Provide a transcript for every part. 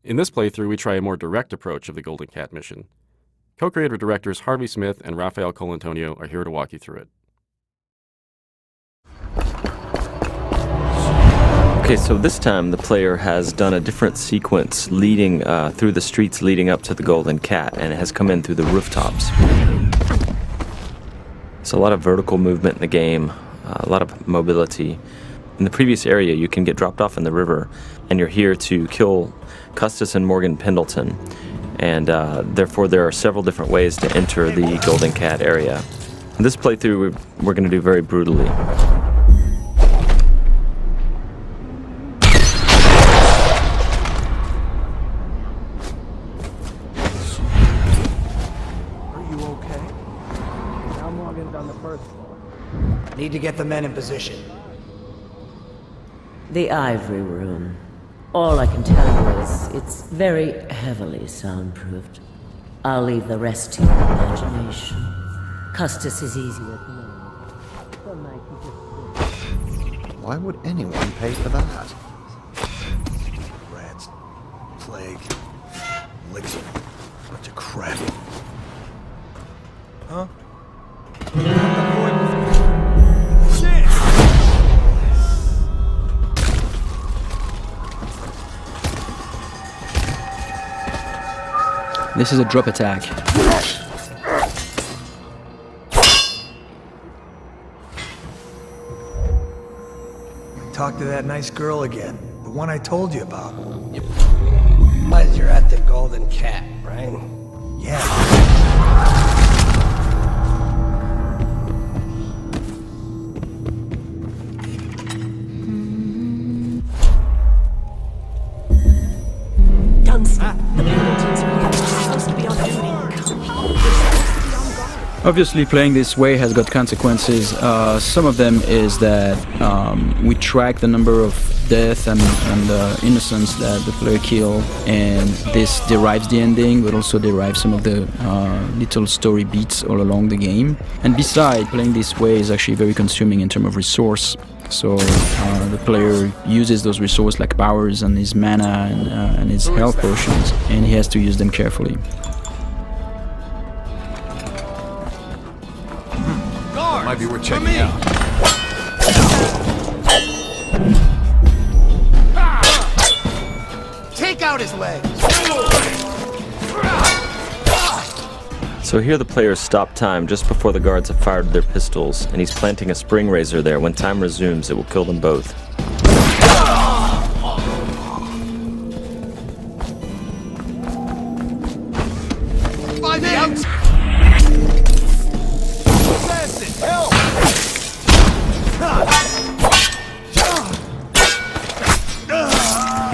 In this playthrough, we try a more direct approach of the Golden Cat mission. Co-creator directors Harvey Smith and Rafael Colantonio are here to walk you through it. Okay, so this time the player has done a different sequence leading through the streets leading up to the Golden Cat, and it has come in through the rooftops. It's a lot of vertical movement in the game, a lot of mobility. In the previous area, you can get dropped off in the river, and you're here to kill Custis and Morgan Pendleton. And therefore, there are several different ways to enter the Golden Cat area. In this playthrough, we're going to do very brutally. Need to get the men in position. The Ivory Room. All I can tell you is it's very heavily soundproofed. I'll leave the rest to your imagination. Custis is easy at the moment. Some night he just... Why would anyone pay for that? Rats, plague, elixir, bunch of crap. Huh? This is a drop attack. Talk to that nice girl again. The one I told you about. But you're at the Golden Cat, right? Yeah. Obviously, playing this way has got consequences. Some of them is that we track the number of death and innocents that the player kill, and this derives the ending, but also derives some of the little story beats all along the game. And besides, playing this way is actually very consuming in terms of resource. So the player uses those resources like powers and his mana and his health potions, and he has to use them carefully. Might be worth checking out. Take out his legs. So here the player stopped time just before the guards have fired their pistols, and he's planting a spring razor there. When time resumes, it will kill them both. Find the outs.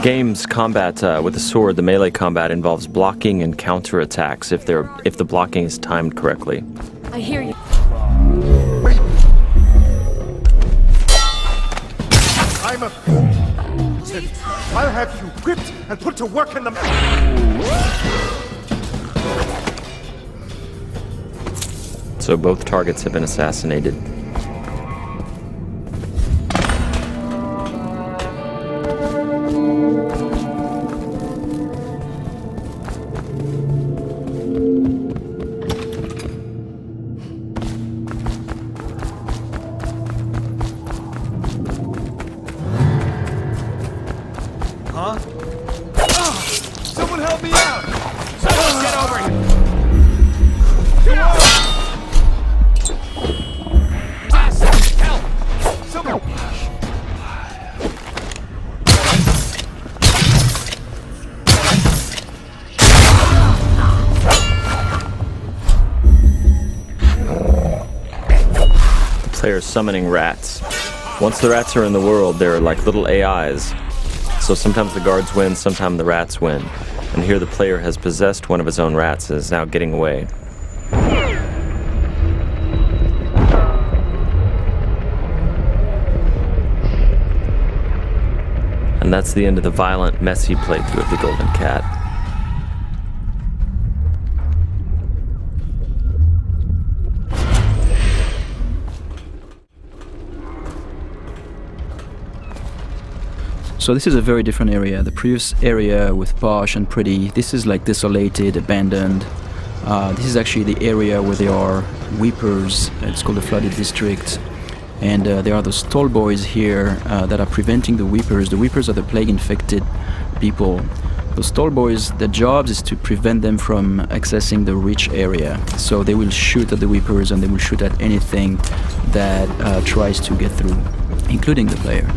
Game's combat with the sword, the melee combat, involves blocking and counterattacks if the blocking is timed correctly. I hear you. I'm a... I'll have you whipped and put to work in the... So both targets have been assassinated. Huh? Someone help me out! Someone get over here! Help! Someone... The player's summoning rats. Once the rats are in the world, they're like little AIs. So sometimes the guards win, sometimes the rats win. And here the player has possessed one of his own rats and is now getting away. And that's the end of the violent, messy playthrough of the Golden Cat. So this is a very different area. The previous area with posh and pretty, this is like desolated, abandoned. This is actually the area where there are weepers. It's called the flooded district. And there are those tall boys here that are preventing the weepers. The weepers are the plague-infected people. Those tall boys, their jobs is to prevent them from accessing the rich area. So they will shoot at the weepers and they will shoot at anything that tries to get through, including the player.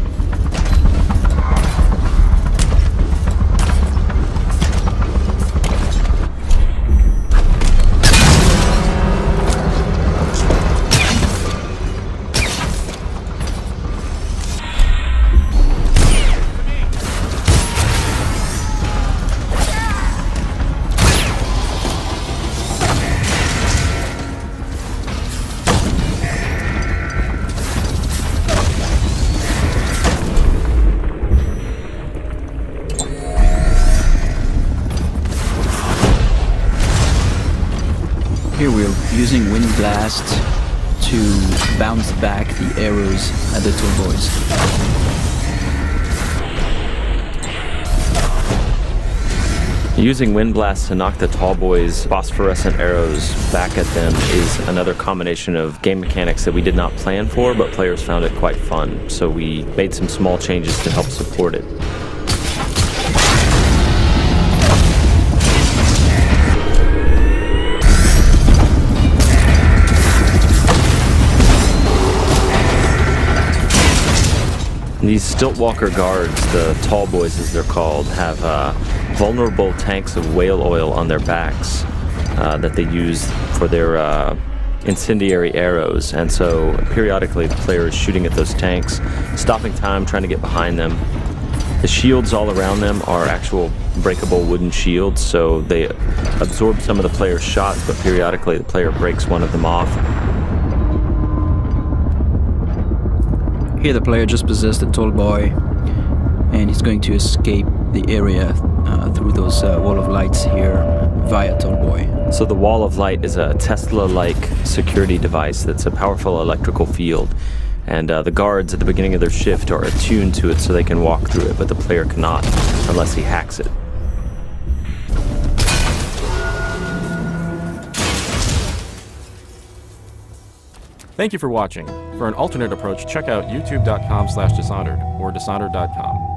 Here we're using Wind Blast to bounce back the arrows at the tall boys. Using Wind Blast to knock the tall boys' phosphorescent arrows back at them is another combination of game mechanics that we did not plan for, but players found it quite fun. So we made some small changes to help support it. These Stiltwalker guards, the tall boys as they're called, have vulnerable tanks of whale oil on their backs that they use for their incendiary arrows. And so periodically the player is shooting at those tanks, stopping time, trying to get behind them. The shields all around them are actual breakable wooden shields, so they absorb some of the player's shots, but periodically the player breaks one of them off. Here the player just possessed a tall boy and he's going to escape the area through those wall of lights here via tall boy. So the wall of light is a Tesla-like security device that's a powerful electrical field. And the guards at the beginning of their shift are attuned to it so they can walk through it, but the player cannot unless he hacks it. Thank you for watching. For an alternate approach, check out youtube.com/Dishonored or Dishonored.com.